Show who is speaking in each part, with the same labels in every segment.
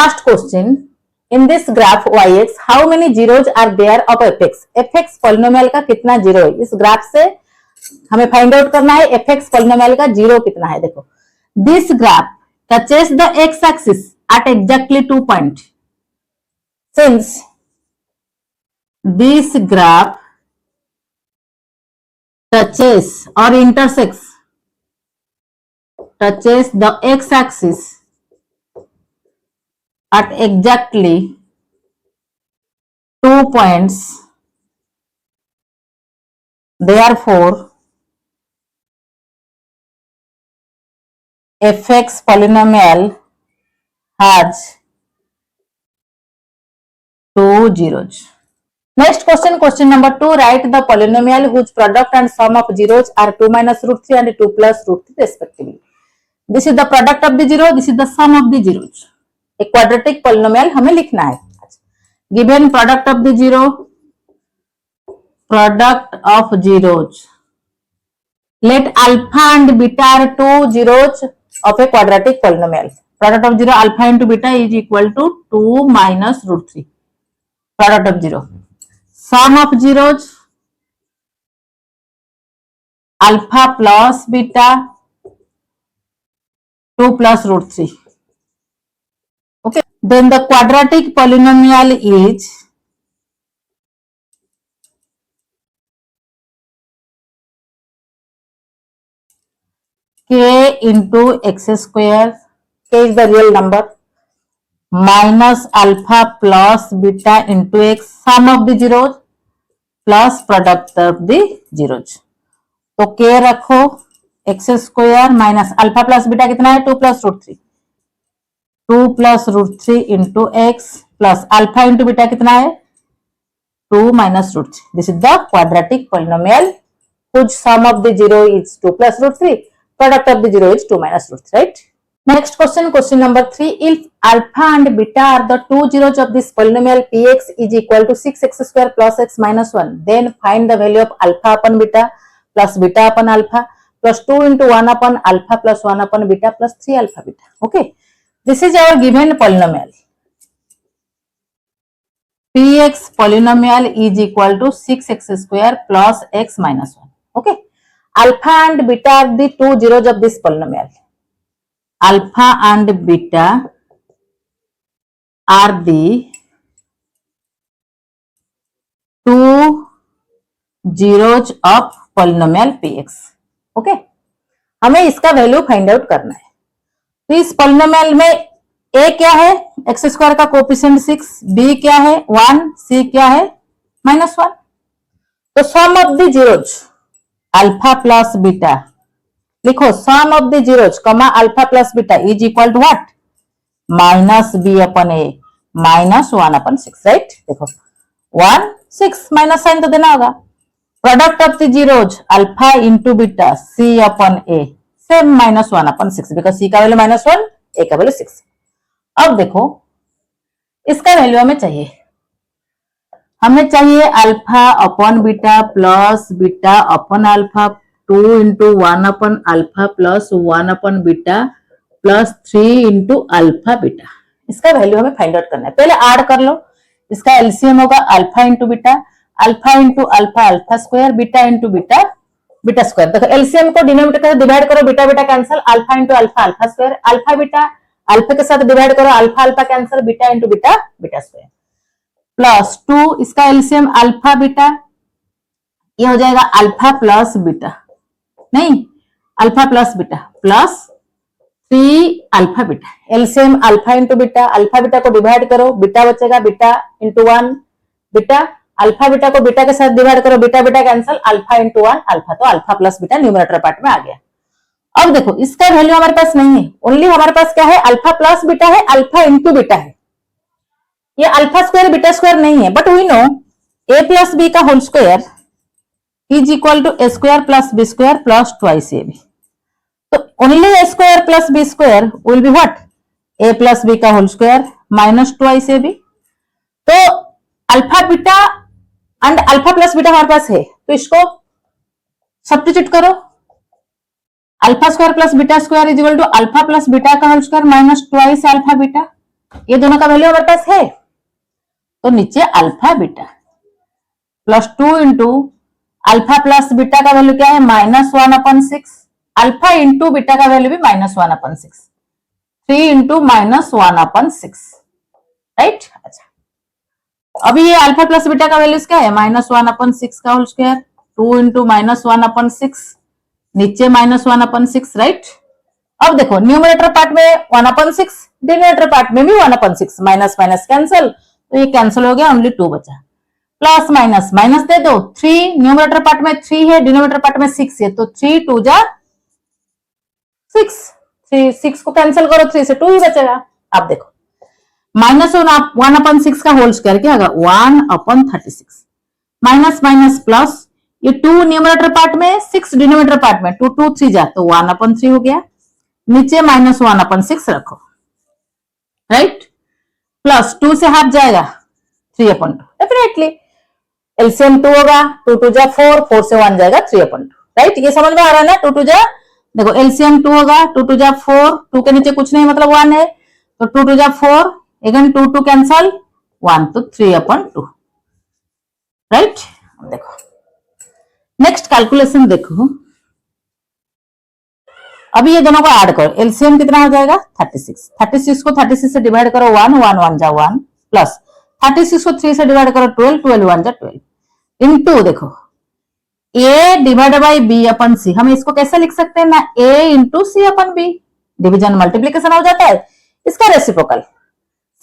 Speaker 1: First question, in this graph yx how many zeros are there of fx, fx polynomial का कितना zero है, इस graph से हमें फाइंड आउट करना है fx पॉलिनोमियल का जीरो कितना है। देखो, this graph touches the x axis at exactly 2 point, since this graph touches or intersects the x axis at exactly 2 points, therefore fx polynomial has 2 zeros. Next question, question number 2. Write the polynomial whose product and sum of zeros are 2 minus root 3 and 2 plus root 3 respectively. This is the product of the zero, this is the sum of the zeros. एक quadratic polynomial हमें लिखना है. Given product of the zero, product of zeros. Let alpha and beta are 2 zeros of a quadratic polynomial. Product of zero alpha into beta is equal to 2 minus root 3. Product of zero. Sum of zeros alpha plus beta 2 plus root 3. Okay. Then the quadratic polynomial is k into x square. K is the real number. Minus alpha plus beta into x, sum of the zeros plus product of the zeros. तो k रखो, x square minus alpha plus beta कितना है 2 plus root 3, 2 plus root 3 into x plus alpha into beta कितना है 2 minus root 3. This is the quadratic polynomial whose sum of the zero is 2 plus root 3, product of the zero is 2 minus root 3, right? Next question, question number 3. If alpha and beta are the two zeros of this polynomial px is equal to 6x square plus x minus 1, then find the value of alpha upon beta plus beta upon alpha plus 2 into 1 upon alpha plus 1 upon beta plus 3 alpha beta. Okay, this is our given polynomial. Px polynomial is equal to 6x square plus x minus 1. Okay, alpha and beta are the two zeros of this polynomial. Alpha and beta are the two zeros of polynomial px. Okay, हमें इसका value find out करना है. तो इस polynomial में a क्या है, x square का कोएफिशिएंट 6, b क्या है 1, c क्या है -1. तो sum of the zeros alpha plus beta लिखो, sum of the zeros comma alpha plus beta is equal to what minus B upon A minus 1 upon 6, right. देखो 1 6 minus sign तो देना होगा. Product of the zeros alpha into beta C upon A same -1 upon 6, because C का value -1, ए का value 6. अब देखो इसका value हमें चाहिए alpha upon beta plus beta upon alpha 2 into 1 upon alpha plus 1 upon beta plus 3 into alpha beta. इसका value हमें find out करना है. पहले ऐड कर लो, इसका एलसीएम होगा alpha into beta, alpha into alpha alpha square, beta into beta beta square. देखो एलसीएम को डिनोमिनेटर के साथ डिवाइड करो, beta beta cancel, alpha into alpha alpha square, alpha beta alpha के साथ डिवाइड करो, alpha alpha cancel, beta into beta beta square plus 2, इसका LCM alpha beta, ये हो जाएगा अल्फा प्लस बीटा, नहीं alpha plus beta plus 3 alpha beta. LCM alpha into beta, alpha beta को divide करो, बीटा बचेगा beta into 1 beta, alpha beta को beta के साथ डिवाइड करो, beta beta cancel, alpha into 1 alpha, तो alpha plus beta numerator part में आ गया. अब देखो इसका वैल्यू हमारे पास नहीं है, ओनली हमारे पास क्या है अल्फा प्लस बीटा है, अल्फा इंटू बीटा है. ये अल्फा स्क्वायर बीटा स्क्वायर नहीं है, but we know A plus B का whole square is equal to A square plus B square plus twice A B. तो only A square plus B square will be what A plus B का whole square minus twice A B. तो alpha beta and alpha plus beta हमारे पास है, तो इसको substitute करो. Alpha square plus beta square is equal to alpha plus beta का whole square minus twice alpha beta. ये दोनों का वैल्यू हमारे पास है, तो नीचे alpha beta plus 2 into alpha plus beta का वैल्यू क्या है -1/6, अल्फा इंटू बीटा का वैल्यू भी -1/6, 3 इंटू -1/6, राइट। अच्छा, अभी ये अल्फा प्लस बीटा का वैल्यूज क्या है -1/6 का होल स्क्वायर, 2 इंटू -1/6, नीचे -1/6, राइट। अब देखो न्यूमरेटर पार्ट में 1/6, डिनोमिनेटर पार्ट में भी 1/6, माइनस माइनस कैंसिल, तो ये कैंसिल हो गया, ओनली 2 बचा। प्लस माइनस माइनस दे दो, 3 न्यूमरेटर पार्ट में 3 है, डिनोमिनेटर पार्ट में 6 है, तो 3 2 जा 6, 6 को कैंसिल करो, 3 से 2 ही बचेगा। अब देखो -1/6 का होल स्क्वायर क्या होगा 1/36, माइनस माइनस प्लस, ये 2 न्यूमरेटर पार्ट में 6 डिनोमिनेटर पार्ट में 2 2 3 जा, तो 1/3 हो गया, नीचे -1/6 रखो, राइट। प्लस 2 से हाफ जाएगा 3/2, डेफिनेटली एलसीएम 2 होगा, 2 2 जा 4, 4 से 1 जाएगा 3/2, राइट। ये समझ में आ रहा है ना, 2 2 जा, देखो एलसीएम 2 होगा, 2 2 जा 4, 2 के नीचे कुछ नहीं मतलब 1 है, तो 2 2 जा 4, अगेन 2 2 कैंसल, 1, तो 3/2, राइट। देखो नेक्स्ट कैलकुलेशन देखो, अभी ये दोनों को ऐड करो, एलसीएम कितना हो जाएगा 36, 36 को 36 से डिवाइड करो 1 1 1 जा 1, प्लस 36 को 3 से डिवाइड करो 12 12 1 जा 12, इनटू देखो a divided by b upon c, हम इसको कैसे लिख सकते हैं ना, a into c upon b, division multiplication हो जाता है, इसका रेसिप्रोकल।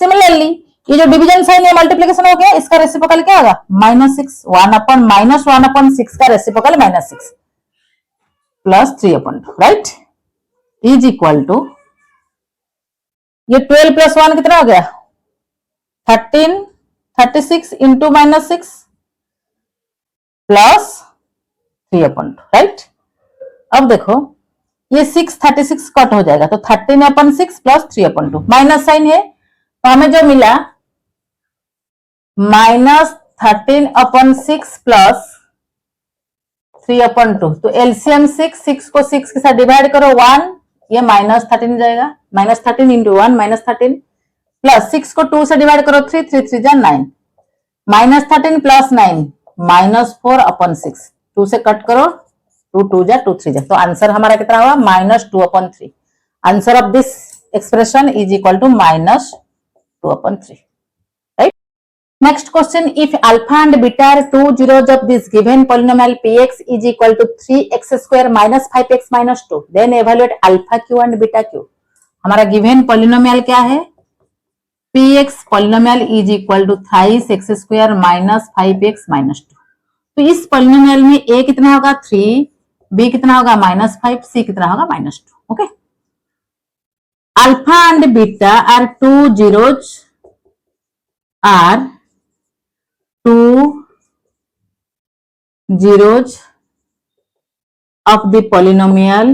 Speaker 1: सिमिलरली ये जो डिवीजन साइन है मल्टीप्लीकेशन हो गया, इसका रेसिप्रोकल क्या होगा -6, 1/6 का reciprocal -6 plus 3/2, right, is equal to ये 12 प्लस 1 कितना हो गया 13, 36 इंटू -6 प्लस 3/2, राइट। अब देखो ये 6 36 कट हो जाएगा, तो 13/6 प्लस 3/2, माइनस साइन है, तो हमें जो मिला -13/6 प्लस 3/2, तो एलसीएम 6, 6 को 6 के साथ डिवाइड करो 1, ये -13 जाएगा, -13 इंटू 1 -13, प्लस 6 को 2 से डिवाइड करो 3, 3 3 जा 9, -13 प्लस 9 -4/6, 2 से कट करो 2 2 जा 2 3 जा, तो आंसर हमारा कितना हुआ -2/3, answer of this expression is equal to -2/3, right. Next question, if alpha and beta are 2 zeros of this given polynomial px is equal to 3x square minus 5x minus 2, then evaluate alpha q and beta q। हमारा given polynomial क्या है, px polynomial is equal to 3x square minus 5x minus 2, तो इस polynomial में a कितना होगा 3, b कितना होगा -5, c कितना होगा -2, okay. Alpha and beta are 2 zeros of the polynomial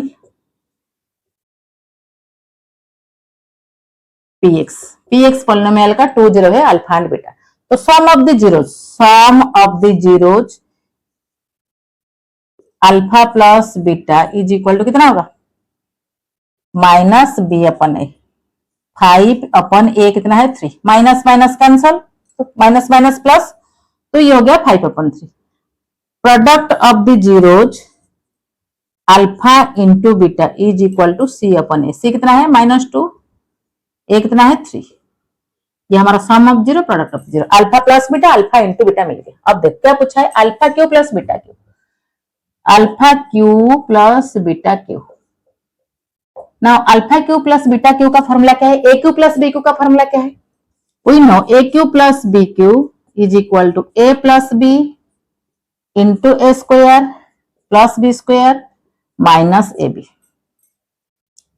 Speaker 1: px polynomial का 2 जीरो है अल्फा एंड बीटा, तो sum of the zeros alpha plus beta is equal to कितना होगा -b/a, 5/a कितना है 3, minus minus cancel, minus minus plus, तो ये हो गया 5/3, product of the zeros alpha into beta is equal to c/a, c कितना है -2, a कितना है 3, ये हमारा sum of zero product of zero, alpha plus beta alpha into beta मिल गया। अब देख क्या पूछा है, alpha cube plus beta cube, alpha cube plus beta cube. Now alpha cube plus beta cube का फॉर्मूला क्या है, A cube plus B cube का फॉर्मूला क्या है, we know A cube plus B cube is equal to A plus B into A square plus B square minus A B,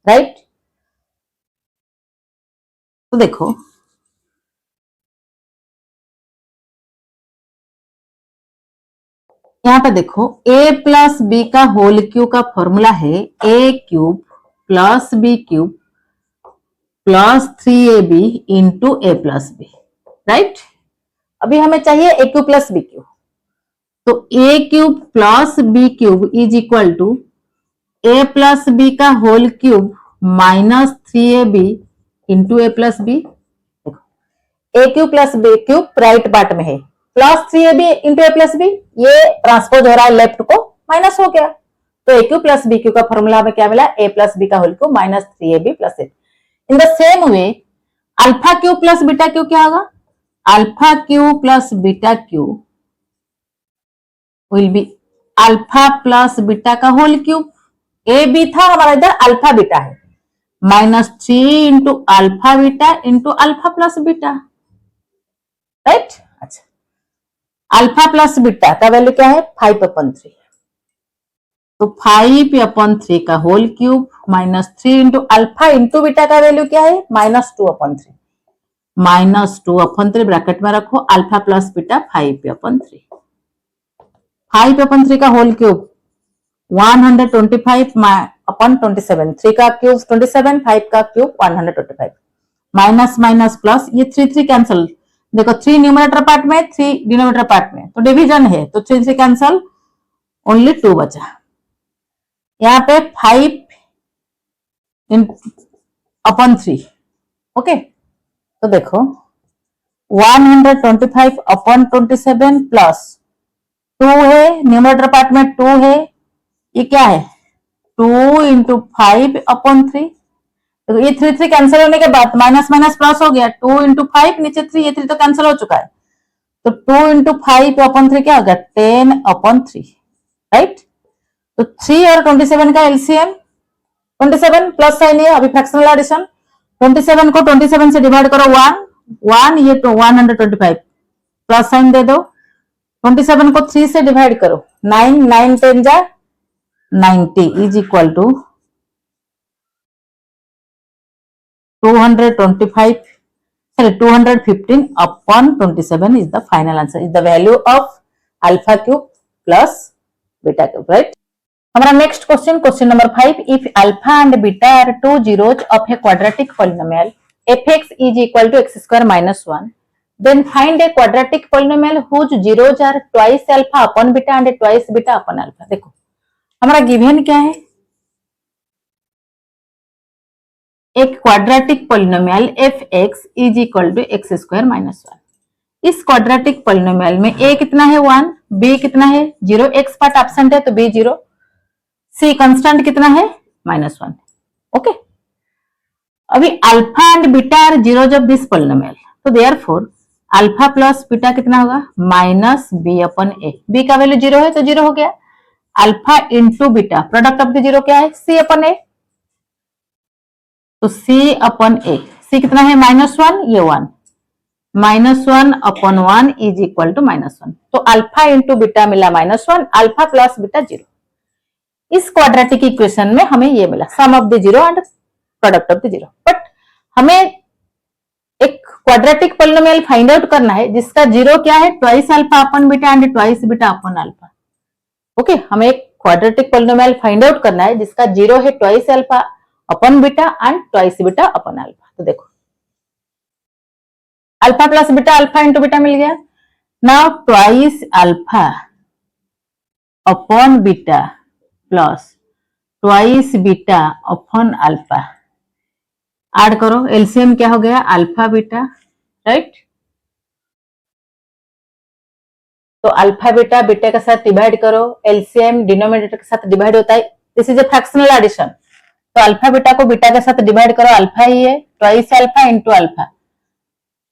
Speaker 1: right. तो देखो यहां पे देखो a प्लस बी का whole cube का फॉर्मूला है A cube plus B cube plus 3ab into A plus B, right. अभी हमें चाहिए A cube plus B cube, तो ए cube plus B cube is equal to A plus B का whole cube minus 3ab into A plus B, A cube plus B cube right part में है, plus 3ab into ए plus b, ये transpose हो रहा है left को, minus हो गया। तो ए क्यूब प्लस बी क्यूब का फॉर्मूला में क्या मिला, ए प्लस बी का whole cube minus 3ab plus a. In the same way alpha cube plus beta cube क्या होगा, alpha cube plus beta cube will be alpha plus beta का whole cube, a b था हमारा, इधर alpha beta है, minus 3 into alpha beta into alpha plus beta, right. अच्छा, alpha plus beta का value क्या है 5/3, तो 5/3 का whole cube minus 3 into alpha into beta का वैल्यू क्या है -2/3, -2/3 ब्रैकेट में रखो, अल्फा प्लस बीटा 5/3, 5/3 का होल क्यूब 125/27, 3 का क्यूब 27, 5 का क्यूब 125, माइनस माइनस प्लस, ये 3 कैंसल, देखो 3 न्यूमरेटर पार्ट में 3 डिनोमिनेटर पार्ट में, तो डिवीजन है तो 3 कैंसल, ओनली 2 बचा। यहाँ पे 5/3, ओके, तो देखो 125/27 प्लस 2 है, न्यूमरेटर पार्ट में 2 है, ये क्या है 2 इंटू 5/3, तो ये 3 कैंसिल होने के बाद माइनस माइनस प्लस हो गया, 2 इंटू 5 नीचे 3, ये 3 तो कैंसिल हो चुका है, तो 2 इंटू 5/3 क्या होगा 10/3, राइट। तो 3 और 27 का एलसीएम 27 प्लस साइन है, अभी फ्रैक्शनल एडिशन, 27 को 27 से डिवाइड करो 1 ये तो 125 प्लस साइन दे दो, 27 को 3 से डिवाइड करो 9 9 10 जा 90 is equal to 215/27 is the final answer, is the value of alpha cube plus beta cube, right। हमारा next question, question number 5, if alpha and beta are 2 zeros of a quadratic polynomial fx is equal to x² - 1, then find a quadratic polynomial whose zeros are twice alpha upon beta and twice beta upon alpha। देखो हमारा given क्या है, एक quadratic polynomial fx is equal to x² - 1, इस quadratic polynomial में a कितना है 1, b कितना है 0, x पार्ट एब्सेंट है तो b 0, c कांस्टेंट कितना है -1, ओके। अभी alpha and beta are zeros of this polynomial, तो देयरफॉर अल्फा प्लस बीटा कितना होगा -b/a, b का वैल्यू 0 है तो 0 हो गया, alpha into beta product of the 0 क्या है c/a, तो c/a, c कितना है -1, ये 1, -1/1 इज इक्वल टू -1, तो अल्फा इंटू बीटा मिला -1, अल्फा प्लस बीटा 0। इस क्वाड्रेटिक इक्वेशन में हमें ये मिला sum of the 0 and product of the 0, but हमें एक क्वाड्रेटिक पॉलिनोमियल फाइंड आउट करना है जिसका 0 क्या है twice alpha upon beta and twice beta upon alpha, okay. हमें एक क्वाड्रेटिक पॉलिनोमियल फाइंड आउट करना है जिसका 0 है twice alpha upon beta and twice beta upon alpha, तो देखो alpha plus beta alpha into beta मिल गया, now twice alpha upon beta plus twice beta upon alpha, add करो, एलसीएम क्या हो गया अल्फा बीटा, राइट। तो अल्फा बीटा बीटा के साथ डिवाइड करो, एलसीएम डिनोमिनेटर के साथ डिवाइड होता है, this is a fractional addition, तो अल्फा बीटा को बीटा के साथ डिवाइड करो, अल्फा ही है, twice alpha into alpha,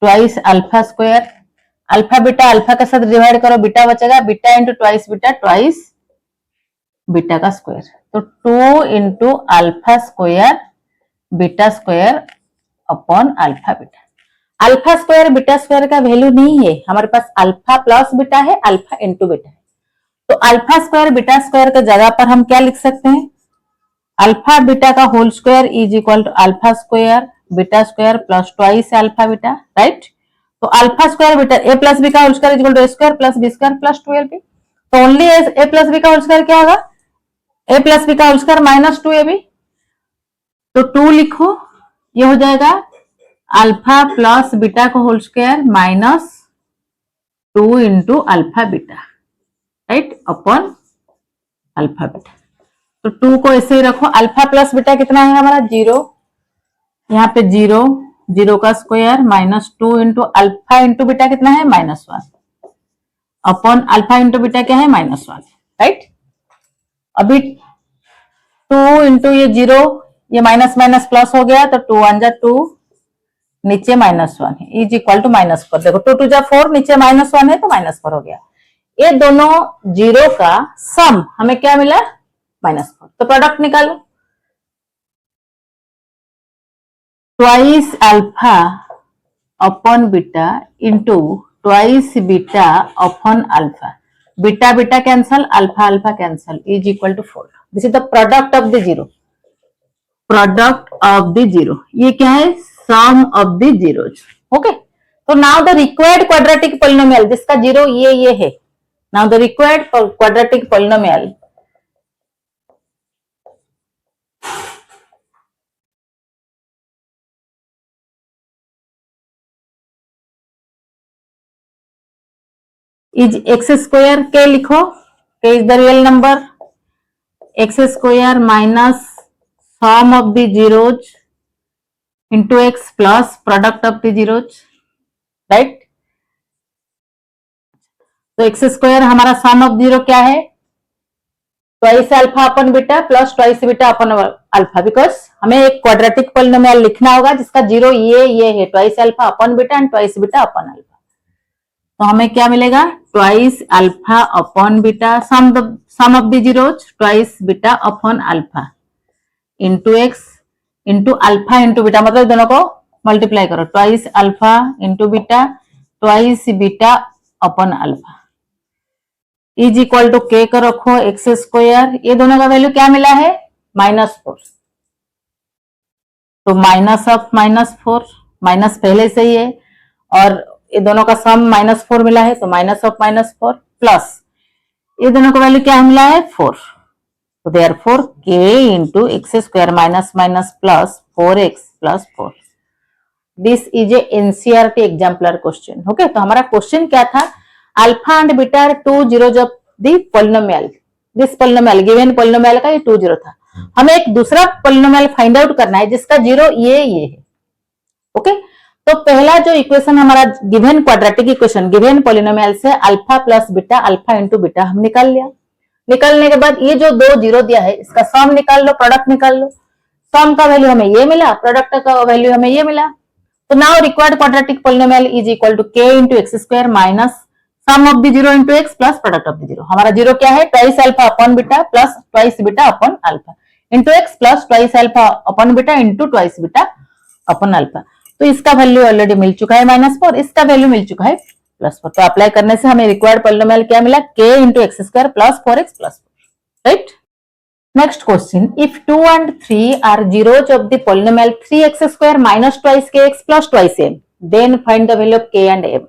Speaker 1: twice alpha square, alpha beta alpha के साथ डिवाइड करो, बीटा बचेगा, beta into twice beta, twice beta का स्क्वायर, तो 2 into alpha square beta square upon alpha beta. Alpha square beta square का value नहीं है हमारे पास, अल्फा प्लस बीटा है, अल्फा इंटू बीटा है, तो अल्फा स्क्वायर बीटा स्क्वायर के जगह पर हम क्या लिख सकते हैं, अल्फा बीटा का whole square is equal to alpha square beta square plus twice alpha beta, right. तो alpha square beta A plus B का whole square is equal to A square plus B square plus 12b, तो only A plus B का whole square क्या होगा, ए plus B का whole square -2ab, तो 2 लिखो, ये हो जाएगा अल्फा प्लस बीटा का whole square -2 into alpha beta, right, upon alpha beta, तो 2 को ऐसे ही रखो, अल्फा प्लस बीटा कितना है हमारा 0, यहाँ पे 0, जीरो का square minus 2 into alpha into beta कितना है -1 अपॉन अल्फा इंटू बीटा क्या है -1, राइट। अभी 2 इंटू ये 0, ये माइनस माइनस प्लस हो गया तो 2 1 जा 2, नीचे -1 है इज इक्वल टू -4। देखो 2 2 जा 4, नीचे -1 है तो -4 हो गया। ये दोनों जीरो का सम हमें क्या मिला -4। तो प्रोडक्ट निकालो, twice alpha upon beta into twice beta upon alpha, beta beta cancel, alpha alpha cancel is equal to 4। This is the product of the zero, product of the zero. ये क्या है sum of the zeros. Okay, तो now the required quadratic polynomial जिसका zero ये है। Now the required quadratic polynomial is x square, k लिखो, k is the real number, x square minus sum of the zeros into x plus product of the zeros, right. तो x square हमारा sum of zero क्या है, twice alpha upon beta plus twice beta upon alpha, because हमें एक quadratic polynomial लिखना होगा जिसका zero ये है, twice alpha upon beta and twice beta upon alpha. तो हमें क्या मिलेगा, twice alpha upon beta sum of the zeros twice beta upon alpha into x into alpha into beta, मतलब दोनों को मल्टीप्लाई करो, twice alpha into beta twice beta upon alpha is equal to k को रखो x square, ये दोनों का value क्या मिला है -4, तो माइनस ऑफ -4, माइनस पहले से ही है और ये दोनों का सम -4 मिला है तो माइनस ऑफ -4 प्लस ये दोनों का वैल्यू क्या मिला है 4, तो therefore k into x square minus minus plus 4x plus 4। This is a NCERT exemplar question. Okay, तो हमारा क्वेश्चन क्या था, alpha and beta are two zeros of the polynomial, this polynomial given polynomial का ये 2 0 था। हमें एक दूसरा पॉलिनोमियल फाइंड आउट करना है जिसका जीरो ये है। ओके, तो पहला जो इक्वेशन हमारा given quadratic equation given polynomial से alpha plus beta alpha into beta हम निकाल लिया। निकालने के बाद ये जो 2 जीरो दिया है इसका सम निकाल लो, प्रोडक्ट निकाल लो, सम का वैल्यू हमें ये मिला, प्रोडक्ट का वैल्यू हमें ये मिला। तो now required quadratic polynomial is equal to k into x square minus sum of the zero into x plus product of the zero. हमारा जीरो क्या है, twice alpha upon beta plus twice beta upon alpha into x plus twice alpha upon beta into twice beta upon alpha. तो इसका value already मिल चुका है -4, इसका value मिल चुका है +4। तो अप्लाई करने से हमें रिक्वायर्ड पॉलिनोमियल क्या मिला, k into x square plus 4x plus 4, right. Next question, if 2 and 3 are zeros of the polynomial 3x square minus twice kx plus twice m, then find the value of k and m।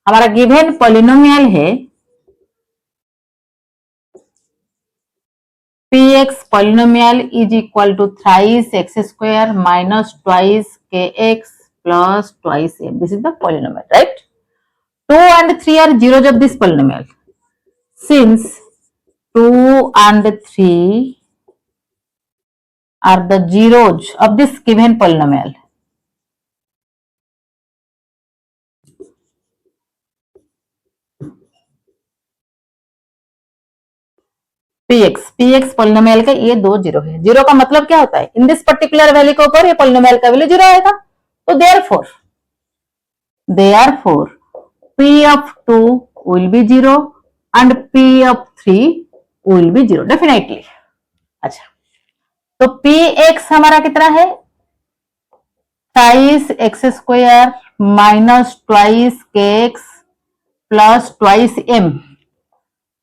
Speaker 1: हमारा given polynomial है px polynomial is equal to thrice x square minus twice kx plus twice m, this is the polynomial, right. 2 and 3 are zeros of this polynomial. Since 2 and 3 are the zeros of this given polynomial, px polynomial का ये 2 zero है। Zero का मतलब क्या होता है, in this particular value के ऊपर ये पॉलिनोमियल का वैल्यू जीरो आएगा। तो therefore p of 2 will be 0 and p of 3 will be 0 definitely। अच्छा, तो px हमारा कितना है, twice x square minus twice kx plus twice m।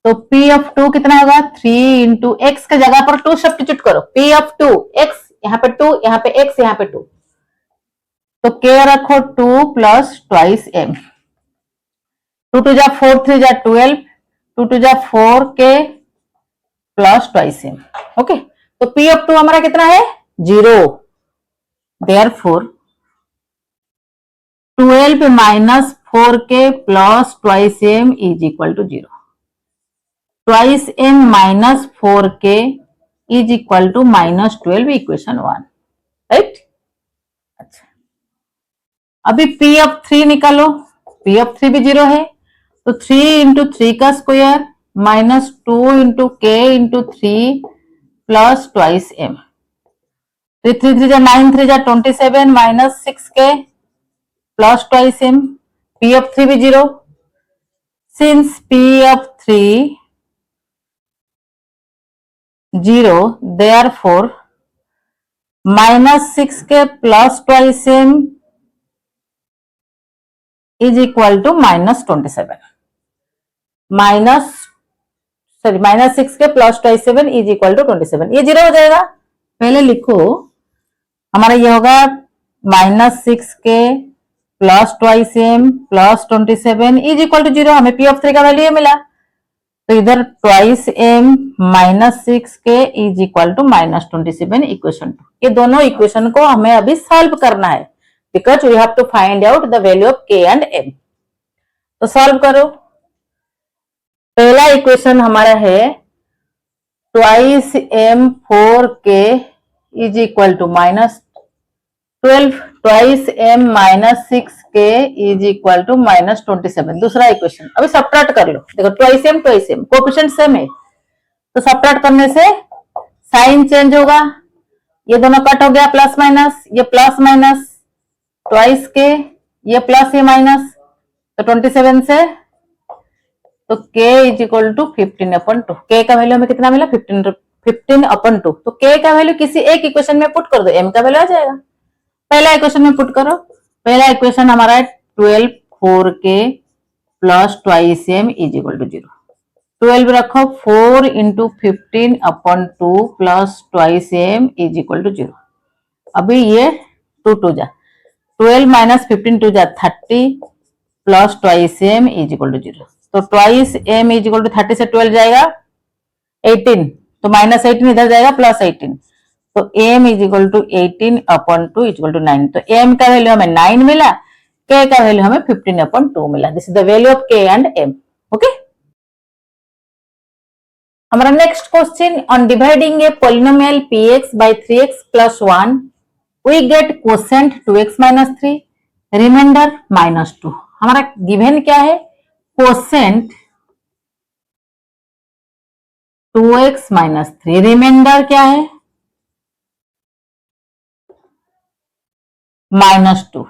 Speaker 1: तो p of 2 कितना होगा, 3 इंटू एक्स के जगह पर 2 सब्स्टिट्यूट करो, p of 2 x, यहाँ पे 2, यहाँ पे x, यहाँ पे 2, तो k रखो 2 प्लस ट्वाइस m। 2 2 जा 4, 3 जा 12, 2 2 जा 4k plus twice m। Okay, तो p ऑफ 2 हमारा कितना है, 0। Therefore 12 minus 4k plus twice m is equal to 0। Twice m minus 4k is equal to -12, equation 1, right. अच्छा, अभी पी ऑफ 3 निकालो, पी ऑफ 3 भी 0 है, तो 3 इंटू 3 का square minus 2 into k into 3 plus twice m. 3 3 3 9 3 27 minus 6k plus twice m. P of 3 भी 0, since p of 3 0, therefore minus 6k plus twice m is equal to minus 27. Minus 6k plus 27 is equal to 27। ये 0 हो जाएगा। पहले लिखो, हमारा ये होगा minus 6k plus twice m plus 27 is equal to 0। हमें पी ऑफ 3 का वैल्यू मिला, तो इधर twice m minus 6k is equal to minus 27 equation 2। ये दोनों इक्वेशन को हमें अभी सॉल्व करना है, because we have to find out the value of k and m। तो सॉल्व करो। पहला इक्वेशन हमारा है twice m 4k is equal to minus 12, twice m minus 6k is equal to minus 27। दूसरा इक्वेशन अभी subtract कर लो। देखो twice M coefficient same है, तो सब्ट्रैक्ट करने से साइन चेंज होगा, ये दोनों कट हो गया, प्लस माइनस, ये प्लस माइनस ट्वाइस के, ये प्लस ये माइनस, तो 27 से तो k is equal to 15/2। k का वैल्यू हमें कितना मिला, 15/2। तो k का वैल्यू किसी एक इक्वेशन में पुट कर दो, m का वैल्यू आ जाएगा। पहला इक्वेशन में पुट करो। पहला इक्वेशन हमारा है 12 4k plus twice m is equal to 0। 12 रखो, 4 into 15/2 plus twice m is equal to 0। अभी ये 2 2 जा, 12 माइनस 15 2 जा 30 plus twice m is equal to 0। तो twice m is equal to 30 से 12 जाएगा 18, तो माइनस 18 इधर जाएगा, प्लस 18, तो m is equal to 18/2 is equal to 9। तो m का वैल्यू हमें 9 मिला, k का वैल्यू हमें 15/2 मिला। This is the value of k and m। Okay, हमारा next question, on dividing a polynomial px by 3x plus 1 we get quotient 2x minus 3, remainder minus 2। हमारा given क्या है, क्वोशेंट 2x माइनस 3, रिमाइंडर क्या है minus 2,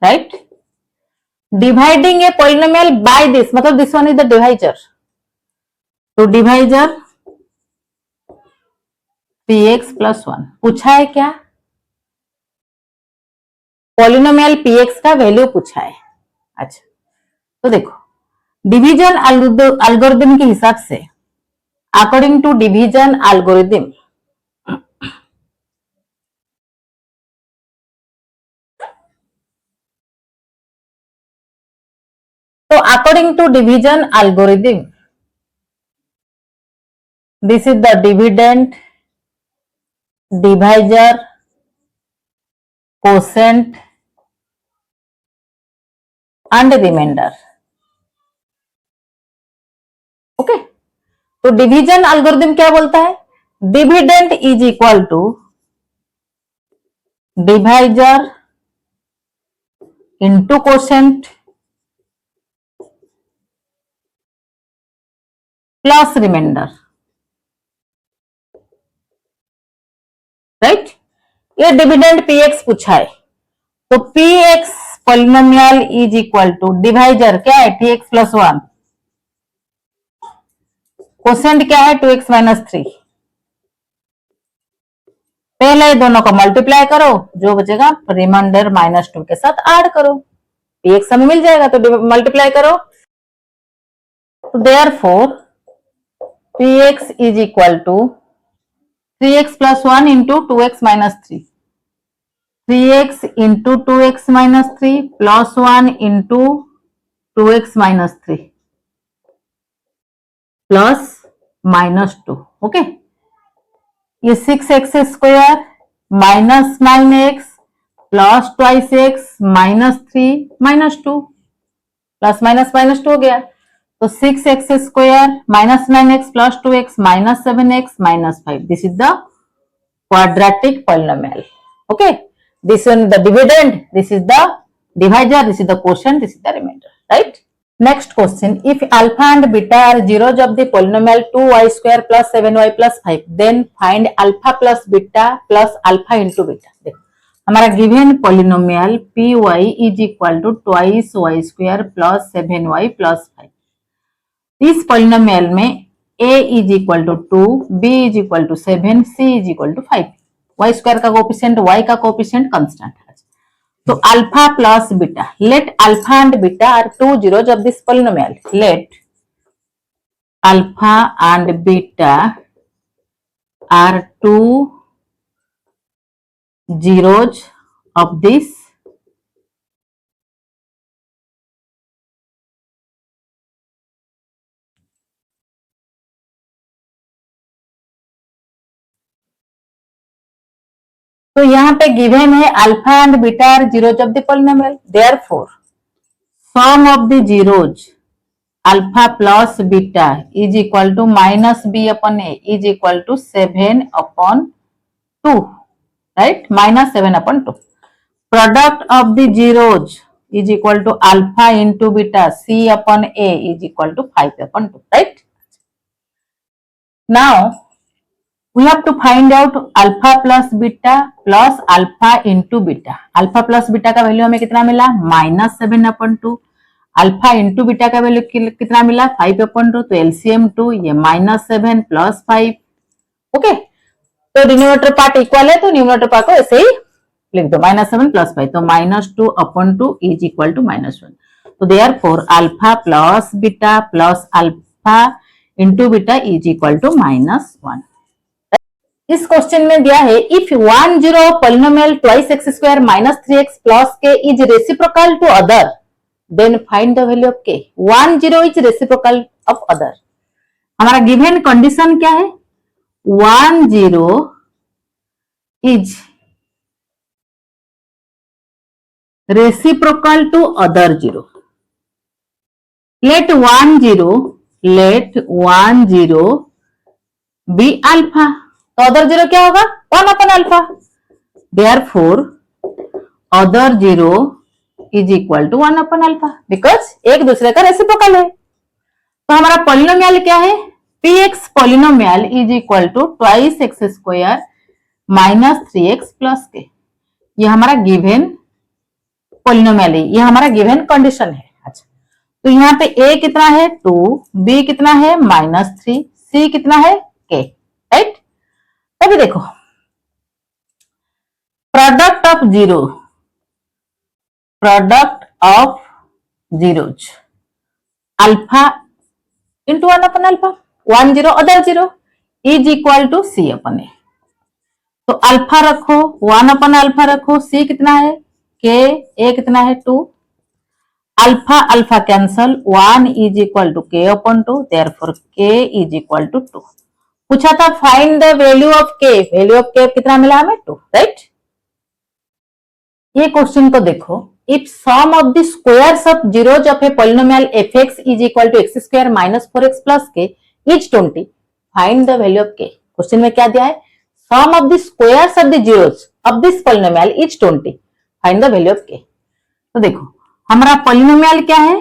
Speaker 1: राइट। Dividing a polynomial by this, मतलब this one is the divisor, तो divisor 3x plus 1 पूछा है क्या, पॉलिनोमियल px का वैल्यू पूछा है। अच्छा, तो देखो डिवीजन एल्गोरिथम के हिसाब से, अकॉर्डिंग टू डिवीजन एल्गोरिथम, तो according to division algorithm this is the dividend, divisor, quotient and remainder. Okay, तो डिवीजन एल्गोरिथम क्या बोलता है, dividend is equal to divisor into quotient plus remainder, right. ये dividend px पूछा है, तो px polynomial is equal to divisor क्या है 3x प्लस 1, क्वोशेंट क्या है 2x माइनस 3। पहले दोनों को मल्टीप्लाई करो, जो बचेगा रिमाइंडर माइनस 2 के साथ ऐड करो, px हमें मिल जाएगा, तो मल्टीप्लाई करो। तो therefore px is equal to 3x plus 1 into 2x minus 3, 3x into 2x minus 3 plus 1 into 2x minus 3 plus minus 2। Okay, ये 6x square minus 9x plus twice x minus 3 minus 2, plus minus minus 2 हो गया, तो 6x square minus 9x plus 2x minus 7x minus 5। This is the quadratic polynomial. Okay, this one the dividend, this is the divisor, this is the quotient, this is the remainder, right? Next question, if alpha and beta are zeros of the polynomial 2y square plus 7y plus 5, then find alpha plus beta plus alpha into beta. देखो हमारा given polynomial p y is equal to twice y square plus 7y plus 5। इस polynomial में a is equal to 2, b is equal to 7, c is equal to 5। Y square का coefficient, y का coefficient constant है। So alpha plus beta. Let alpha and beta are two zeros of this polynomial. Let alpha and beta are two zeros of this तो यहाँ पे given है alpha and beta are zeros of the polynomial, therefore sum of the zeros alpha plus beta is equal to minus B upon a is equal to 7 upon 2, right, minus 7 upon 2। Product of the zeros is equal to alpha into beta C upon a is equal to 5 upon 2, right. Now we have to find out alpha plus beta plus alpha into beta। Alpha plus beta का value हमें कितना मिला, -7 upon 2। Alpha into beta का value कितना मिला, 5 upon 2। तो LCM 2, ये -7 plus 5। Okay, तो डिनोमिनेटर पार्ट इक्वल है तो न्यूमरेटर पार्ट को ऐसे ही लिख दो, -7 प्लस 5। तो -2 अपन 2 इज इक्वल टू -1। तो therefore alpha plus beta plus alpha into beta is equal to -1। इस क्वेश्चन में दिया है if 1 0 polynomial twice x square minus 3x plus k is reciprocal to other then find the value of k. 1 0 is reciprocal of other. हमारा given condition क्या है, 1 0 is reciprocal to other 0। Let 1 0 be alpha, तो other 0 क्या होगा, 1 upon alpha. Therefore other 0 is equal to 1 upon alpha, because एक दूसरे का reciprocal है। तो हमारा पॉलिनोमियल क्या है, p x polynomial is equal to twice x square minus 3x plus k. ये हमारा गिवन पॉलिनोमियल है, ये हमारा गिवन कंडीशन है। अच्छा, तो यहाँ पे a कितना है 2, b कितना है -3, c कितना है k, राइट। अभी देखो product of zeros alpha into 1 upon alpha, 1 0 other 0 is equal to c upon a. तो अल्फा रखो, 1 अपन अल्फा रखो, सी कितना है के, ए कितना है 2। Alpha alpha cancel, 1 is equal to k upon 2, therefore k is equal to 2। पूछा था find the value of k, value of k कितना मिला हमें 2, राइट। ये क्वेश्चन को देखो, if sum of the squares of zeros of a polynomial fx is equal to x square minus 4x plus k is 20, find the value of k. Question में क्या दिया है, sum of the squares of the zeros of this polynomial is 20, find the value of k. तो देखो हमारा polynomial क्या है,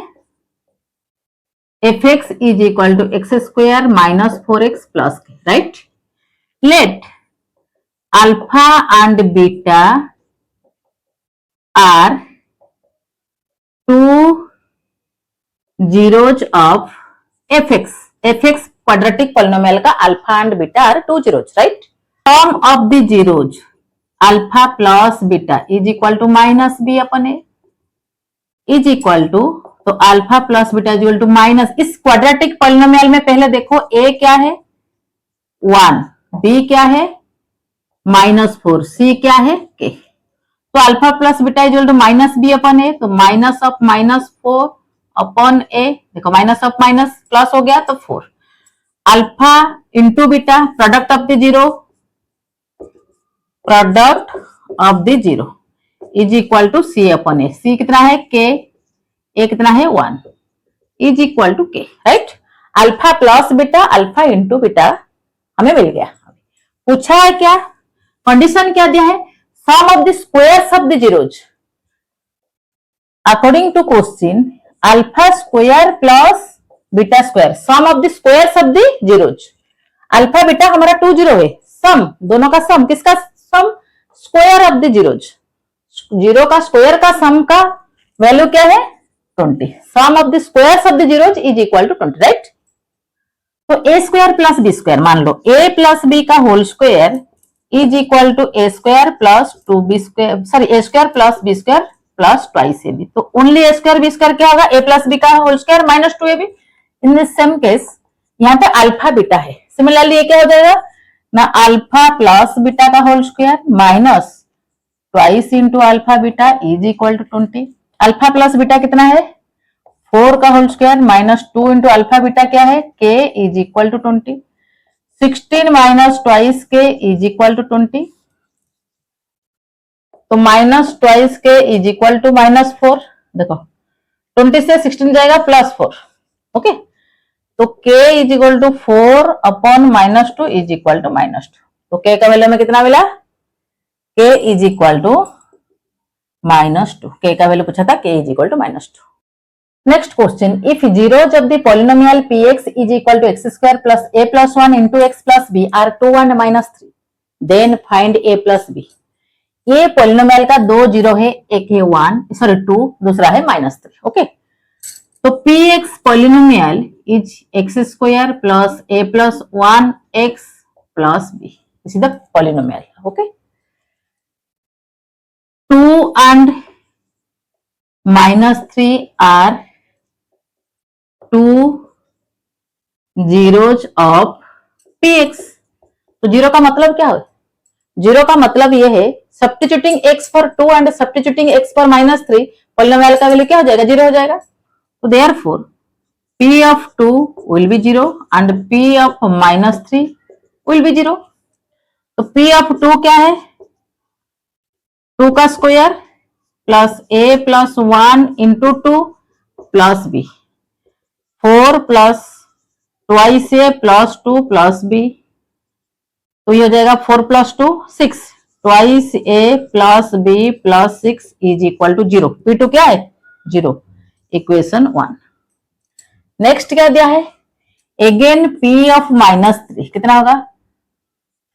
Speaker 1: fx is equal to x square minus 4x plus k, right? Let alpha and beta are two zeros of fx. fx quadratic polynomial का alpha and beta are two zeros, right? Sum of the zeros alpha plus beta is equal to minus b upon a is equal to, तो alpha plus beta equal to minus, इस quadratic polynomial में पहले देखो a क्या है 1, b क्या है -4, c क्या है k। तो alpha plus beta equal to minus B upon a, तो माइनस ऑफ -4 अपन ए, देखो माइनस ऑफ माइनस प्लस हो गया तो 4। Alpha into beta product of the zero is equal to c upon a, c कितना है k, ए कितना है 1 is equal to k, right. Alpha plus beta alpha into beta हमें मिल गया। पूछा है क्या, कंडीशन क्या दिया है, sum of the squares of the zeros. According to question alpha square plus beta square sum of the squares of the zeros. Alpha beta हमारा 2 जीरो है, सम दोनों का सम, किसका sum? Square of the zeros. Zero का square का sum का value क्या है? 20। Sum of the squares of the zeros is equal to 20, right? तो a square plus B square, मान लो ए प्लस बी का whole square is equal to A square plus 2b square, sorry a square plus B square plus twice A B. तो only ए square b square क्या होगा? ए plus B का whole square minus 2ab। In this same case यहाँ पे alpha beta है, similarly ये क्या हो जाएगा ना, अल्फा प्लस बीटा का whole square minus twice into alpha beta is equal to 20। Alpha plus beta कितना है? 4 का whole square minus 2 into alpha beta क्या है? k is equal to 20। 16 minus twice k is equal to 20, तो minus twice k is equal to minus 4। देखो 20 से 16 जाएगा plus 4, okay. तो k is equal to 4 upon minus 2 is equal to minus 2। तो k का value में कितना मिला? k is equal to minus 2। k का वैल्यू पूछा था, k is equal to minus 2। Next question, if zeros of the polynomial px is equal to x square plus a plus 1 into x plus b are 2 and minus 3, then find a plus b। ये polynomial का दो zero है, एक है 1 sorry 2, दूसरा है -3, okay. तो px polynomial is x square plus a plus 1 x plus b, इस the polynomial, okay. 2 and -3 are 2 zeros of px। तो जीरो का मतलब क्या है? जीरो का मतलब ये है substituting x for 2 and substituting x for -3, polynomial का वैल्यू क्या हो जाएगा? जीरो हो जाएगा। तो therefore p of 2 will be 0 and p of -3 will be 0। तो p of 2 क्या है? 2 का square plus a plus 1 into 2 plus b, 4 plus twice a plus 2 plus b, तो ये हो जाएगा 4 plus 2 6, twice a plus b plus 6 is equal to 0। P2 क्या है? 0, इक्वेशन 1। नेक्स्ट क्या दिया है? अगेन P ऑफ -3 कितना होगा?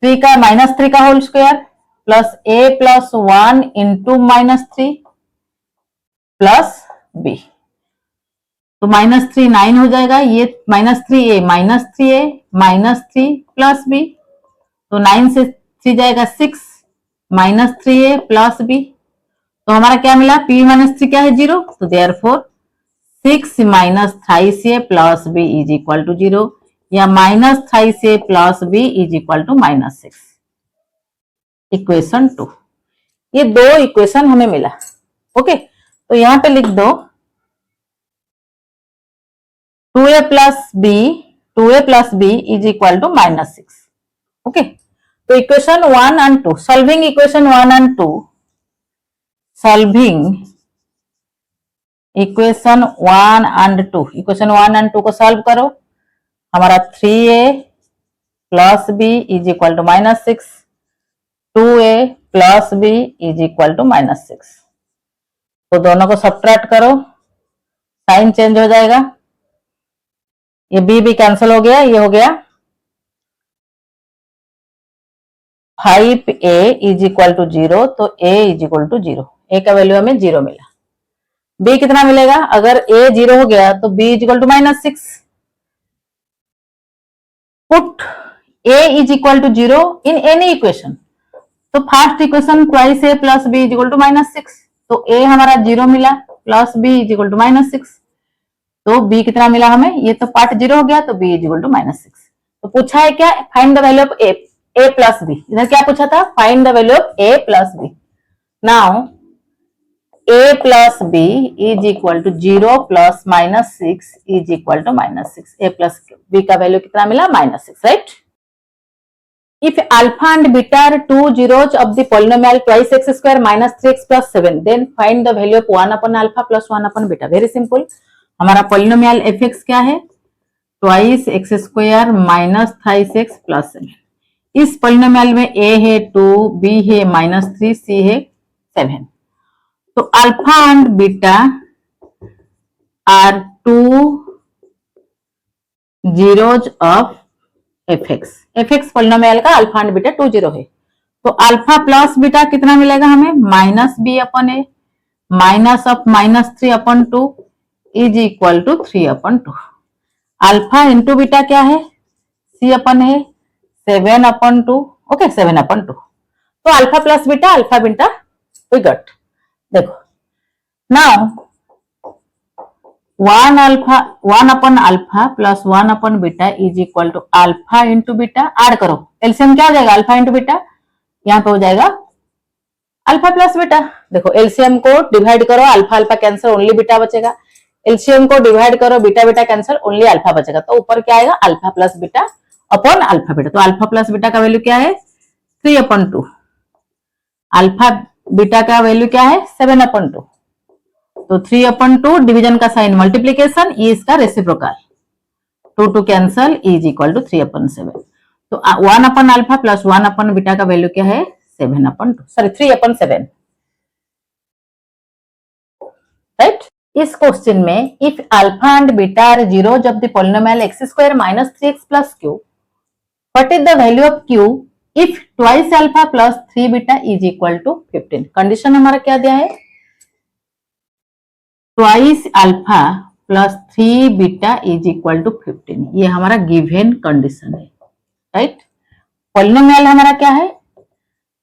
Speaker 1: 3 का -3 का whole square plus a plus 1 into -3 plus b, तो -3 9 हो जाएगा, ये -3a -3 प्लस b, तो 9 से 3 जाएगा 6 -3a प्लस b, तो हमारा क्या मिला? p -3 क्या है? 0। तो therefore 6 minus thrice a plus b is equal to 0, या minus thrice a plus b is equal to -6, equation 2। ये दो इक्वेशन हमें मिला, ओके। तो यहां पे लिख दो 2a plus b is equal to -6, okay. तो equation 1 and 2, solving equation 1 and 2, solving equation 1 and 2, equation 1 and 2 को सॉल्व करो। हमारा 3a plus b is equal to -6, 2a plus b is equal to -6। तो दोनों को सब्ट्रैक्ट करो, sign change हो जाएगा, ये b भी कैंसिल हो गया, ये हो गया 5a इज इक्वल टू 0, तो a is equal to 0, a का वैल्यू हमें 0 मिला। b कितना मिलेगा? अगर a 0 हो गया तो b is equal to -6। Put a is equal to 0 in any equation, तो first equation twice a plus b is equal to -6, तो a हमारा 0 मिला plus b is equal to -6, तो b कितना मिला हमें? ये तो पार्ट 0 हो गया, तो b इज इक्वल टू -6। तो पूछा है क्या? Find the value of a plus b। इधर क्या पूछा था? Find the value of a plus b। Now a plus b is equal to 0 plus -6 is equal to -6। a plus b का value कितना मिला? -6, right. If alpha and beta are 2 zeros of the polynomial twice x square minus 3x plus 7, then find the value of 1 upon alpha plus 1 upon beta। Very simple। हमारा polynomial fx क्या है? Twice x square minus thrice x plus 7। इस polynomial में a है 2, b है -3, c है 7। तो alpha and beta are two zeros of f x polynomial का अल्फा एंड बीटा 2 0 है। तो अल्फा प्लस बीटा कितना मिलेगा हमें, minus B upon A minus of minus 3 upon 2 is equal to 3 upon 2। Alpha into beta क्या है, c अपन है 7 upon 2, okay 7 upon 2। तो alpha plus beta we got. देखो now 1 upon alpha plus 1 upon beta is equal to alpha into beta, add करो LCM क्या हो जाएगा, alpha into beta, यहाँ पे हो जाएगा अल्फा प्लस बीटा। देखो एलसीएम को डिवाइड करो, alpha alpha cancel, only beta बचेगा। एलसीएम को डिवाइड करो, beta beta cancel, only alpha बचेगा। तो ऊपर क्या आएगा, alpha plus beta upon alpha beta. तो अल्फा प्लस बीटा का वैल्यू क्या है 3 अपन 2, अल्फा बीटा का वैल्यू क्या है 7 अपन 2। तो 3 अपन 2 डिवीजन का साइन मल्टीप्लीकेशन, ये इसका reciprocal, 2 2 cancel is equal to 3 upon 7। तो 1 upon alpha plus 1 upon beta का वैल्यू क्या है 7 अपन 2, सॉरी 3 अपन 7, राइट। इस क्वेश्चन में if alpha and beta are zero जब the polynomial x square minus 3x plus q, what is the value of q if twice alpha plus 3 beta is equal to 15। Condition हमारा क्या दिया है, twice alpha plus 3 beta is equal to 15, ये हमारा given condition है, right. Polynomial हमारा क्या है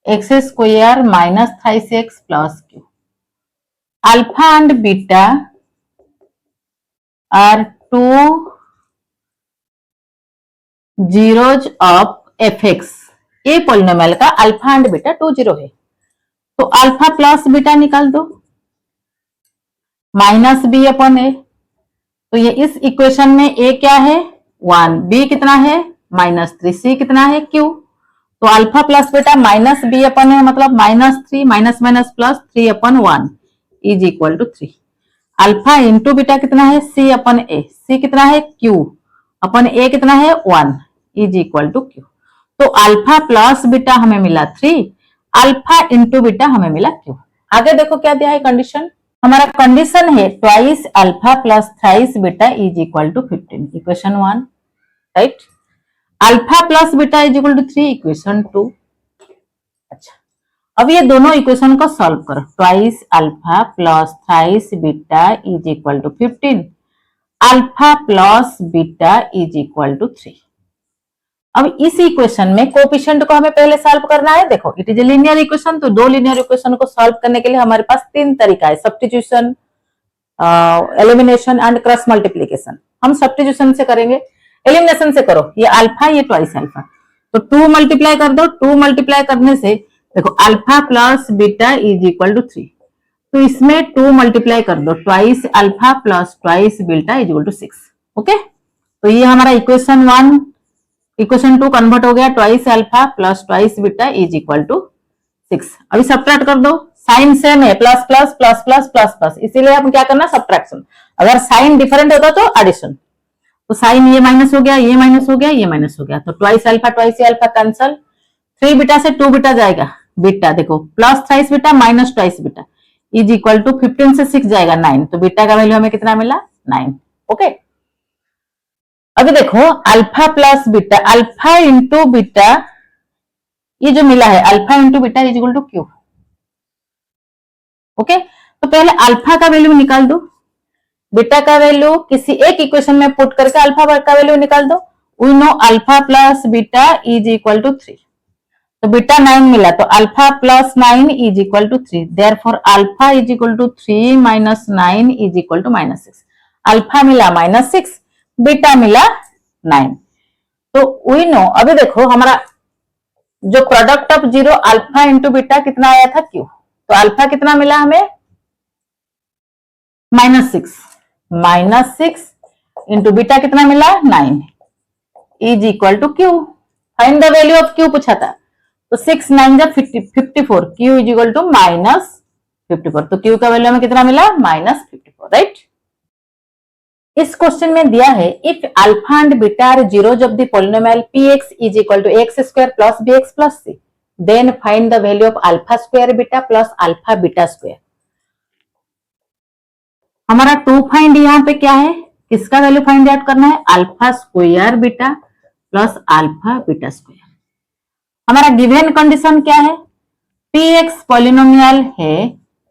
Speaker 1: x square minus 3x plus q, alpha and beta are 2 zeros of f x, ये पॉलिनोमियल का अल्फा एंड बीटा 2 0 है। तो अल्फा प्लस बीटा निकाल दो, माइनस बी अपन ए, तो ये इस इक्वेशन में ए क्या है 1, बी कितना है माइनस 3, सी कितना है क्यू। तो alpha plus beta minus B upon है, मतलब minus 3 minus minus plus 3 upon 1 is equal to 3। Alpha into beta कितना है सी अपन ए, सी कितना है क्यू अपन ए कितना है 1 इज इक्वल टू क्यू। तो अल्फा प्लस बीटा हमें मिला 3, अल्फा इंटू बीटा हमें मिला क्यू। आगे देखो क्या दिया है कंडीशन, हमारा कंडीशन है twice alpha plus thrice beta is equal to 15, equation 1, right. Alpha plus beta is equal to 3, equation 2। अच्छा, अब ये दोनों इक्वेशन को सॉल्व करो, twice alpha plus thrice beta is equal to 15, alpha plus beta is equal to 3। अब इस equation में coefficient को हमें पहले सॉल्व करना है। देखो it is a linear equation, तो दो लीनियर इक्वेशन को सॉल्व करने के लिए हमारे पास 3 तरीका है, substitution, elimination and cross multiplication. हम सब्स्टिट्यूशन से करेंगे, एलिमिनेशन से करो, ये अल्फा ये ट्वाइस अल्फा, तो 2 मल्टीप्लाई कर दो, 2 मल्टीप्लाई करने से देखो alpha plus beta is equal to 3, तो इसमें 2 मल्टीप्लाई कर दो, twice alpha plus twice beta is equal to 6, okay. तो ये हमारा इक्वेशन 1, इक्वेशन 2 कन्वर्ट हो गया, twice alpha plus twice beta is equal to 6। अभी सब्ट्रैक्ट कर दो, साइन सेम है, plus plus plus plus plus plus, इसीलिए हम क्या करना सब्ट्रैक्शन, अगर साइन डिफरेंट होता तो एडिशन। तो साइन ये माइनस हो गया, ये माइनस हो गया, ये माइनस हो गया, तो ट्वाइस अल्फा कैंसल, 3 बीटा से 2 बीटा जाएगा, बीटा देखो plus thrice beta minus twice beta is equal to 15 से 6 जाएगा 9, तो बीटा का वैल्यू हमें कितना मिला 9, ओके। अभी देखो alpha plus beta, alpha into beta ये जो मिला है alpha into beta is equal to q, okay. तो पहले अल्फा का वैल्यू निकाल दो, बीटा का वैल्यू किसी एक इक्वेशन में पुट करके अल्फा का वैल्यू निकाल दो। We know alpha plus beta is equal to 3, तो बीटा 9 मिला, तो alpha plus 9 is equal to 3, therefore alpha is equal to 3 minus 9 is equal to minus 6। Alpha मिला माइनस 6, बीटा मिला 9। तो वी नो, अभी देखो हमारा जो product of zero alpha into beta कितना आया था क्यू, तो अल्फा कितना मिला हमें माइनस 6 इंटू बीटा कितना मिला 9 is equal to q. Find the value of q पूछा था, तो 6 9 जा 54, q is equal to minus 54, तो क्यू का वैल्यू हमें कितना मिला माइनस 54, राइट। इस क्वेश्चन में दिया है if alpha and beta are zero जब the polynomial px is equal to x square plus bx plus c, then find the value of alpha square beta plus alpha beta square. हमारा to find यहाँ पे क्या है, किसका value find out करना है, alpha square beta plus alpha beta square. हमारा given condition क्या है, पी एक्स पॉलिनोमियल है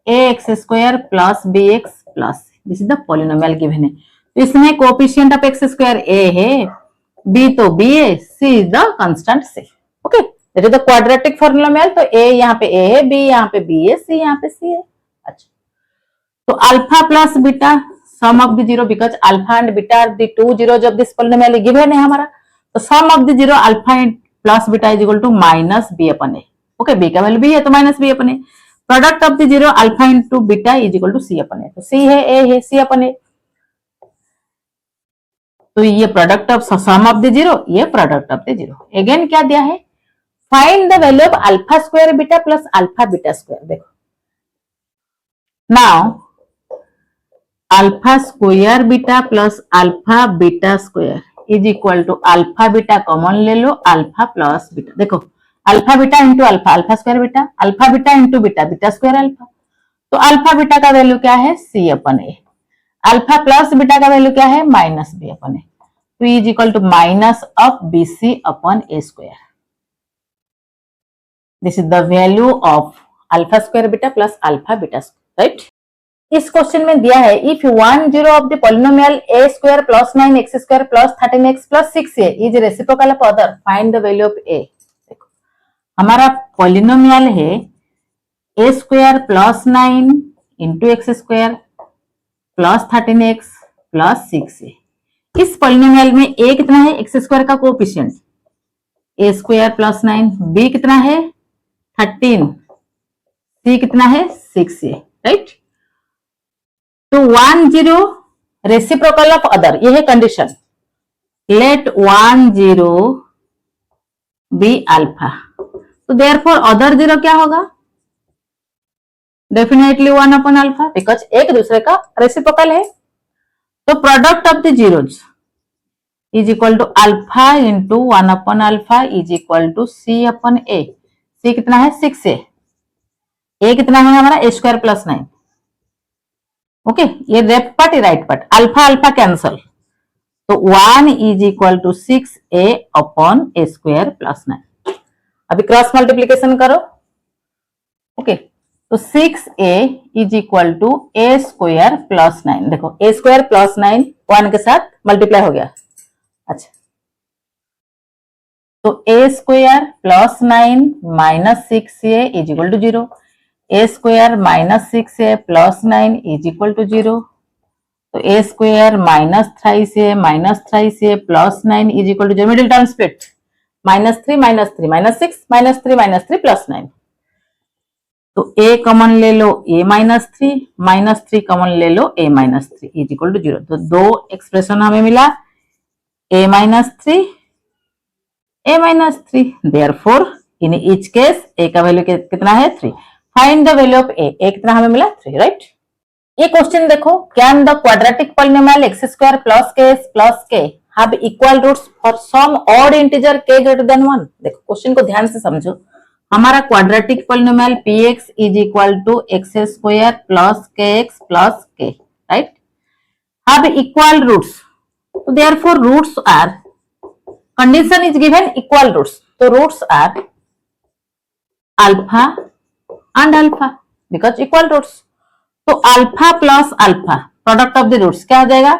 Speaker 1: a x square plus b x plus, this is the polynomial given है। तो इसमें coefficient of x square a है, बी तो बी है, c is the constant c. Okay, that is the quadratic polynomial. तो a यहाँ पे ए है, बी यहाँ पे बी है, सी यहाँ पे सी है। अच्छा, तो alpha plus beta sum of the zero, because alpha and beta are the two zeros of this polynomial given है हमारा। तो sum of the zero alpha plus beta is equal to minus B upon a. Okay, b का value b है तो minus B upon a. Product of the zero alpha into beta is equal to c upon a. तो c है, ए है, c upon a. तो ये product of sum of the zero, ये product of the zero. Again क्या दिया है, find the value of alpha square beta plus alpha beta square. देखो now alpha square beta plus alpha beta square is equal to alpha beta common ले लो, alpha plus beta. देखो alpha beta into alpha, alpha square beta, alpha beta into beta, beta square alpha. तो alpha beta का value क्या है, c upon a. Alpha plus beta का value क्या है, माइनस बी अपन ए। तो is equal to minus of b c upon a square. This is the value of alpha square beta plus alpha beta square, right. इस question में दिया है if one zero of the polynomial a square plus 9x square plus 13x plus 6a is reciprocal of other, find the value of a. देखो हमारा polynomial है a square plus 9 into x square plus 13x plus 6a। इस polynomial में a कितना है, x square का coefficient, a square plus 9, b कितना है 13, सी कितना है 6a, राइट। तो 1 0 रेसिप्रोकल ऑफ अदर, ये है कंडीशन। Let 1 0 be alpha. तो देयरफॉर अदर जीरो क्या होगा, डेफिनेटली 1 अपन अल्फा, बिकॉज एक दूसरे का रेसिप्रोकल है। तो product of the zeros is equal to alpha into 1 upon alpha is equal to c upon a. C कितना है 6a, ए कितना है हमारा ए स्क्वायर प्लस 9। ओके, ये left part, right part, alpha alpha cancel. तो 1 is equal to 6a upon a square plus 9। अभी cross multiplication करो। Okay, तो 6a is equal to A square plus 9। देखो ए square plus 9 1 के साथ multiply हो गया। अच्छा, तो a square plus 9 minus 6a is equal to 0, a square minus 6a plus 9 is equal to 0। तो a square minus 3ca plus 9 is equal to 0। Middle term split, minus 3 minus 3 minus 6 minus 3 minus 3 plus 9। तो a common ले लो a minus 3, minus 3 common ले लो a minus 3 is equal to 0। तो दो expression हमें मिला, a minus 3 a minus 3। Therefore in each case a का वैल्यू कितना है 3। Find the value of a, कितना हमें मिला 3, राइट। ये क्वेश्चन देखो, can the quadratic polynomial x square plus k have equal roots for some odd integer k greater than 1। देखो question को ध्यान से समझो। हमारा quadratic polynomial px is equal to x square plus k, right, have equal roots. तो therefore roots are, condition is given equal roots, तो roots are alpha and alpha because equal roots. तो alpha plus alpha product of the roots क्या हो जाएगा,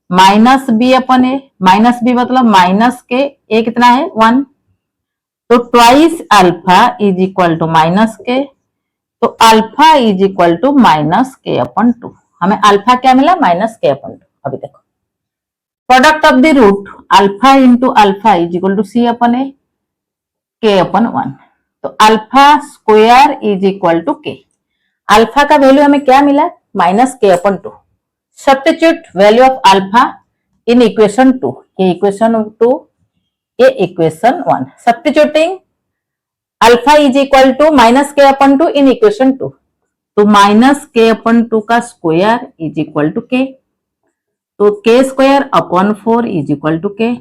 Speaker 1: minus B upon ए। Minus b मतलब minus k, a कितना है 1। तो twice alpha is equal to minus k. तो alpha is equal to minus k upon 2। हमें अल्फा क्या मिला, माइनस के अपन 2। अभी देखो product of the root alpha into alpha is equal to c upon a, k upon 1। तो alpha square is equal to k. Alpha का value हमें क्या मिला, minus k upon 2। Substitute value of alpha in equation 2, ये equation 2, ये equation 1। Substituting alpha is equal to minus k upon 2 in equation 2। तो minus k upon 2 का square is equal to k. तो k square upon 4 is equal to k.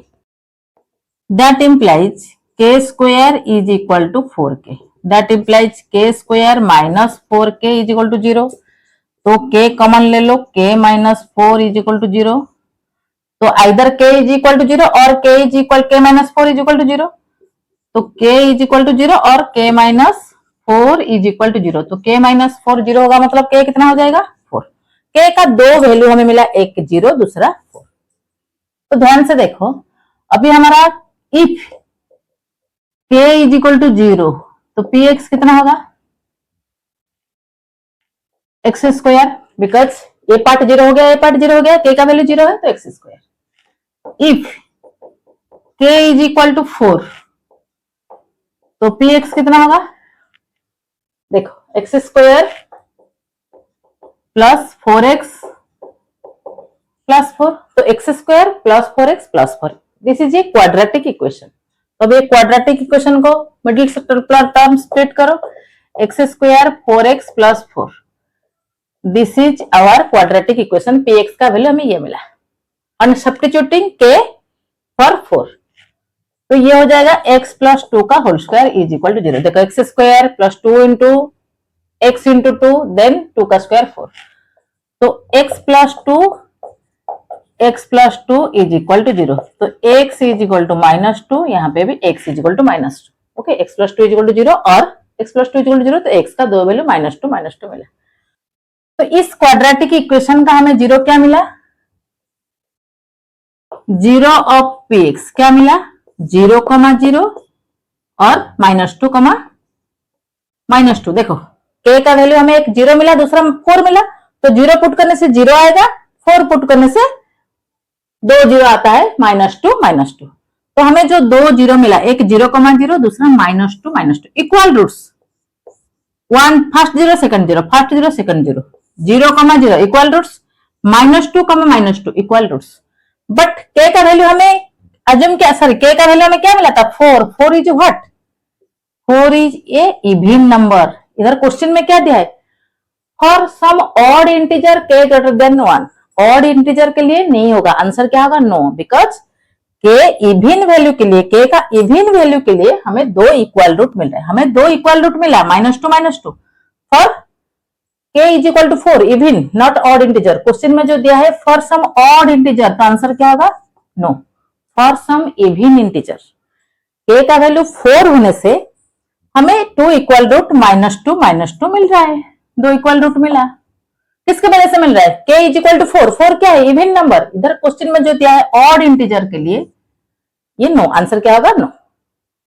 Speaker 1: That implies k square is equal to 4k। That implies k square minus 4k is equal to 0। तो k common ले लो, k minus 4 is equal to 0। तो either k is equal to 0 और k minus 4 is equal to 0। तो k is equal to 0 और k minus 4 is equal to 0। तो k minus 4 0 होगा, मतलब k कितना हो जाएगा 4। k का दो वैल्यू हमें मिला, एक 0 दूसरा 4। तो ध्यान से देखो, अभी हमारा if k is equal to 0 तो px कितना होगा x square, because a part 0 हो गया, ए पार्ट 0 हो गया, k का वैल्यू 0 है तो x square. If k is equal to 4 तो px कितना होगा, देखो x square plus 4x plus 4, तो x square plus 4x plus 4, this is a quadratic equation. तो अब ये क्वाड्रेटिक इक्वेशन को मिडिल टर्म स्प्लिट करो, x square 4x plus 4, this is our quadratic equation. px का वैल्यू हमें ये मिला, और सब्स्टिट्यूटिंग k फॉर 4, तो ये हो जाएगा x प्लस 2 का whole square is equal to 0। देखो x square plus 2 into x into 2 then 2 का स्क्वायर 4, तो x plus 2 is equal to 0। तो x is equal to minus 2, यहाँ पे भी x is equal to minus 2। Okay, x plus 2 is equal to 0 और x plus 2 is equal to 0, तो x का दो वैल्यू माइनस 2 मिला। तो इस क्वाड्रेटिक इक्वेशन का हमें 0 क्या मिला, 0 ऑफ px क्या मिला 0,0 और माइनस 2 माइनस 2। देखो k का वैल्यू हमें एक 0 मिला, दूसरा 4 मिला, तो 0 पुट करने से 0 आएगा, 4 पुट करने से 2 0 आता है, माइनस 2। तो हमें जो 2 0 मिला, एक 0,0 दूसरा minus 2 equal roots, one first 0 second 0, first 0 second 0, 0,0 equal roots, minus 2 equal roots. But k का वैल्यू हमें अजम क्या, सॉरी k का वैल्यू हमें क्या मिला था 4 is what, 4 is a even number. इधर क्वेश्चन में क्या दिया है, for some odd integer k greater than 1, odd integer के लिए नहीं होगा, आंसर क्या होगा no, because k even value के लिए, k का इवन वैल्यू के लिए हमें 2 इक्वल रूट मिल रहा है, हमें 2 इक्वल रूट मिला, -2 for k is equal to 4 even not odd integer. Question में जो दिया है फॉर सम ऑड इंटीजर, तो आंसर क्या होगा no, for some even integer. k का वैल्यू 4 होने से हमें 2 इक्वल रूट -2 मिल रहा है, 2 इक्वल रूट मिला, किसके वजह से मिल रहा है, k इज इक्वल टू 4 क्या है इवन नंबर। इधर क्वेश्चन में जो दिया है ऑड इंटीजर के लिए, ये नो, आंसर क्या होगा नो।